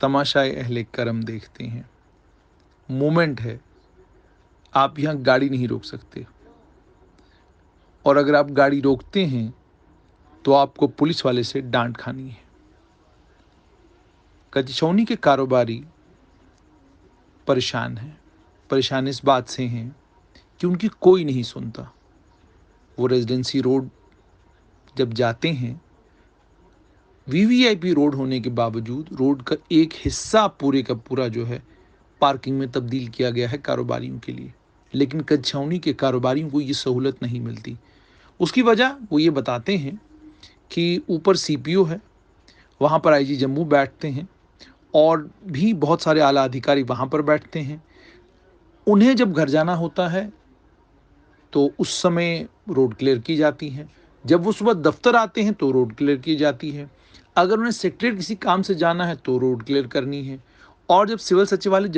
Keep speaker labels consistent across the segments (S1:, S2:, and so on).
S1: तमाशाए अहले करम देखते हैं। मोमेंट है, आप यहाँ गाड़ी नहीं रोक सकते, और अगर आप गाड़ी रोकते हैं तो आपको पुलिस वाले से डांट खानी है। कचौनी के कारोबारी परेशान हैं। परेशान इस बात से हैं कि उनकी कोई नहीं सुनता। वो रेजिडेंसी रोड जब जाते हैं, वीवीआईपी रोड होने के बावजूद रोड का एक हिस्सा पूरे का पूरा जो है पार्किंग में तब्दील किया गया है कारोबारियों के लिए, लेकिन कचौनी के कारोबारियों को ये सहूलत नहीं मिलती। उसकी वजह वो ये बताते हैं कि ऊपर सीपीओ है, वहाँ पर आईजी जम्मू बैठते हैं और भी बहुत सारे आला अधिकारी वहाँ पर बैठते हैं। उन्हें जब घर जाना होता है तो उस समय रोड क्लियर की जाती है। जब वो सुबह दफ्तर आते हैं तो रोड क्लियर की जाती है। अगर उन्हें सेक्रेटरीट किसी काम से जाना है तो रोड क्लियर करनी है। और जब सिविल सचिवालय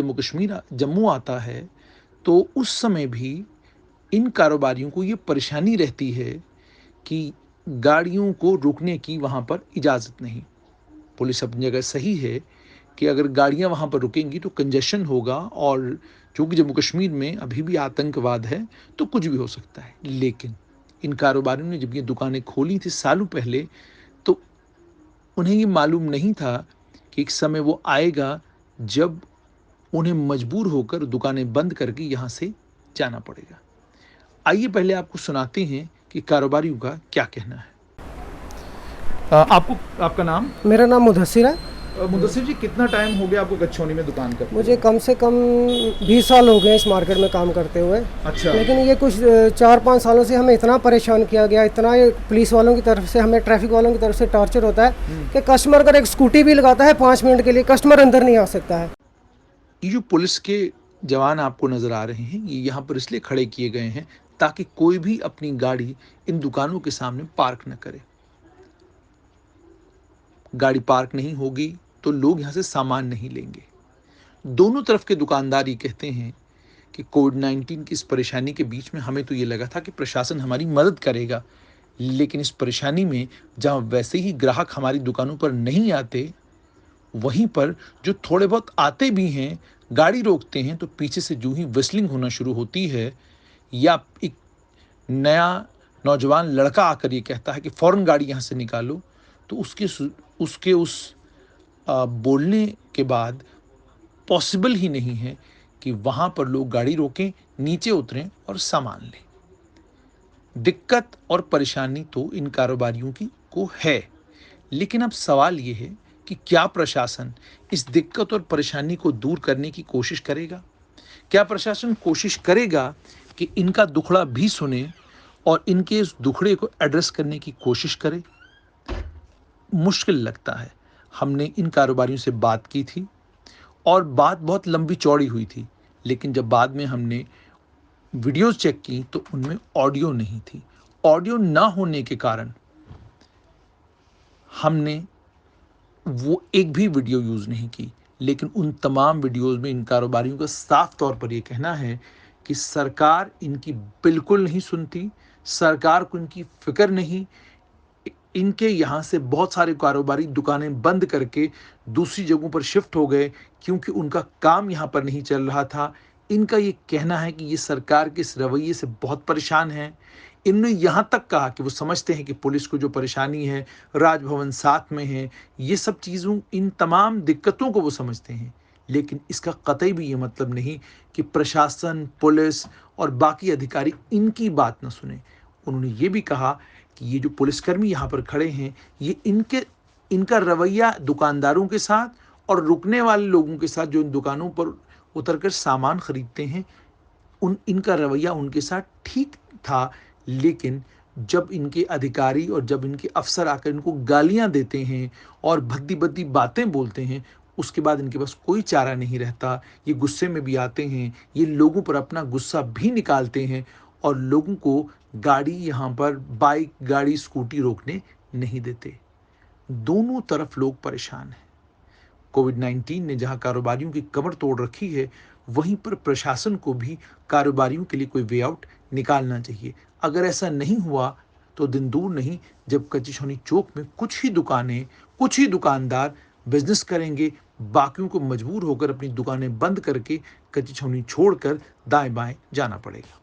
S1: जम्मू आता है तो उस समय भी इन कारोबारियों को ये परेशानी रहती है कि गाड़ियों को रुकने की वहाँ पर इजाज़त नहीं। पुलिस अपनी जगह सही है कि अगर गाड़ियाँ वहाँ पर रुकेंगी तो कंजेशन होगा, और चूँकि जम्मू कश्मीर में अभी भी आतंकवाद है तो कुछ भी हो सकता है। लेकिन इन कारोबारियों ने जब ये दुकानें खोली थी सालों पहले, तो उन्हें ये मालूम नहीं था कि एक समय वो आएगा जब उन्हें मजबूर होकर दुकानें बंद करके यहाँ से जाना पड़ेगा। आइए पहले आपको सुनाते हैं कि कारोबारियों का क्या कहना है। आपको आपका नाम?
S2: मेरा नाम मुदस्सिर है।
S1: मुदस्सिर जी, कितना टाइम हो गया आपको कचौनी में दुकान करते
S2: मुझे
S1: हुए?
S2: कम से कम 20 साल हो गए इस मार्केट में काम करते हुए।
S1: अच्छा।
S2: लेकिन ये कुछ 4-5 सालों से हमें इतना परेशान किया गया, इतना ये पुलिस वालों की तरफ से, हमें ट्रैफिक वालों की तरफ से टॉर्चर होता है कि कस्टमर अगर एक स्कूटी भी लगाता है 5 मिनट के लिए, कस्टमर अंदर नहीं आ सकता है।
S1: ये जो पुलिस के जवान आपको नजर आ रहे हैं, ये यहाँ पर इसलिए खड़े किए गए हैं ताकि कोई भी अपनी गाड़ी इन दुकानों के सामने पार्क न करे। गाड़ी पार्क नहीं होगी तो लोग यहाँ से सामान नहीं लेंगे। दोनों तरफ के दुकानदार ये कहते हैं कि कोविड-19 की इस परेशानी के बीच में हमें तो ये लगा था कि प्रशासन हमारी मदद करेगा, लेकिन इस परेशानी में जहाँ वैसे ही ग्राहक हमारी दुकानों पर नहीं आते, वहीं पर जो थोड़े बहुत आते भी हैं, गाड़ी रोकते हैं तो पीछे से यूं ही विस्लिंग होना शुरू होती है, या एक नया नौजवान लड़का आकर ये कहता है कि फौरन गाड़ी यहाँ से निकालो, तो उसके उस बोलने के बाद पॉसिबल ही नहीं है कि वहां पर लोग गाड़ी रोकें, नीचे उतरें और सामान लें। दिक्कत और परेशानी तो इन कारोबारियों की को है, लेकिन अब सवाल ये है कि क्या प्रशासन इस दिक्कत और परेशानी को दूर करने की कोशिश करेगा? क्या प्रशासन कोशिश करेगा कि इनका दुखड़ा भी सुने और इनके इस दुखड़े को एड्रेस करने की कोशिश करे? मुश्किल लगता है। हमने इन कारोबारियों से बात की थी और बात बहुत लंबी चौड़ी हुई थी, लेकिन जब बाद में हमने वीडियोस चेक की तो उनमें ऑडियो नहीं थी। ऑडियो ना होने के कारण हमने वो एक भी वीडियो यूज़ नहीं की, लेकिन उन तमाम वीडियोज़ में इन कारोबारियों का साफ तौर पर ये कहना है कि सरकार इनकी बिल्कुल नहीं सुनती, सरकार को इनकी फ़िक्र नहीं। इनके यहाँ से बहुत सारे कारोबारी दुकानें बंद करके दूसरी जगहों पर शिफ्ट हो गए क्योंकि उनका काम यहाँ पर नहीं चल रहा था। इनका ये कहना है कि ये सरकार के इस रवैये से बहुत परेशान हैं। इन्होंने यहाँ तक कहा कि वो समझते हैं कि पुलिस को जो परेशानी है, राजभवन साथ में है, ये सब चीज़ों, इन तमाम दिक्कतों को वो समझते हैं। लेकिन इसका कतई भी ये मतलब नहीं कि प्रशासन, पुलिस और बाकी अधिकारी इनकी बात ना सुने। उन्होंने ये भी कहा कि ये जो पुलिसकर्मी यहाँ पर खड़े हैं, ये इनका रवैया दुकानदारों के साथ और रुकने वाले लोगों के साथ जो इन दुकानों पर उतरकर सामान खरीदते हैं, इनका रवैया उनके साथ ठीक था। लेकिन जब इनके अधिकारी और जब इनके अफसर आकर इनको गालियां देते हैं और भद्दी-भद्दी बातें बोलते हैं, उसके बाद इनके पास कोई चारा नहीं रहता। ये गुस्से में भी आते हैं, ये लोगों पर अपना गुस्सा भी निकालते हैं और लोगों को गाड़ी यहाँ पर बाइक, गाड़ी, स्कूटी रोकने नहीं देते। दोनों तरफ लोग परेशान हैं। कोविड-19 ने जहाँ कारोबारियों की कमर तोड़ रखी है, वहीं पर प्रशासन को भी कारोबारियों के लिए कोई वे आउट निकालना चाहिए। अगर ऐसा नहीं हुआ तो दिन दूर नहीं जब कचौनी चौक में कुछ ही दुकानें, कुछ ही दुकानदार बिजनेस करेंगे, बाकियों को मजबूर होकर अपनी दुकानें बंद करके कच्ची छावनी छोड़कर दाएं बाएं जाना पड़ेगा।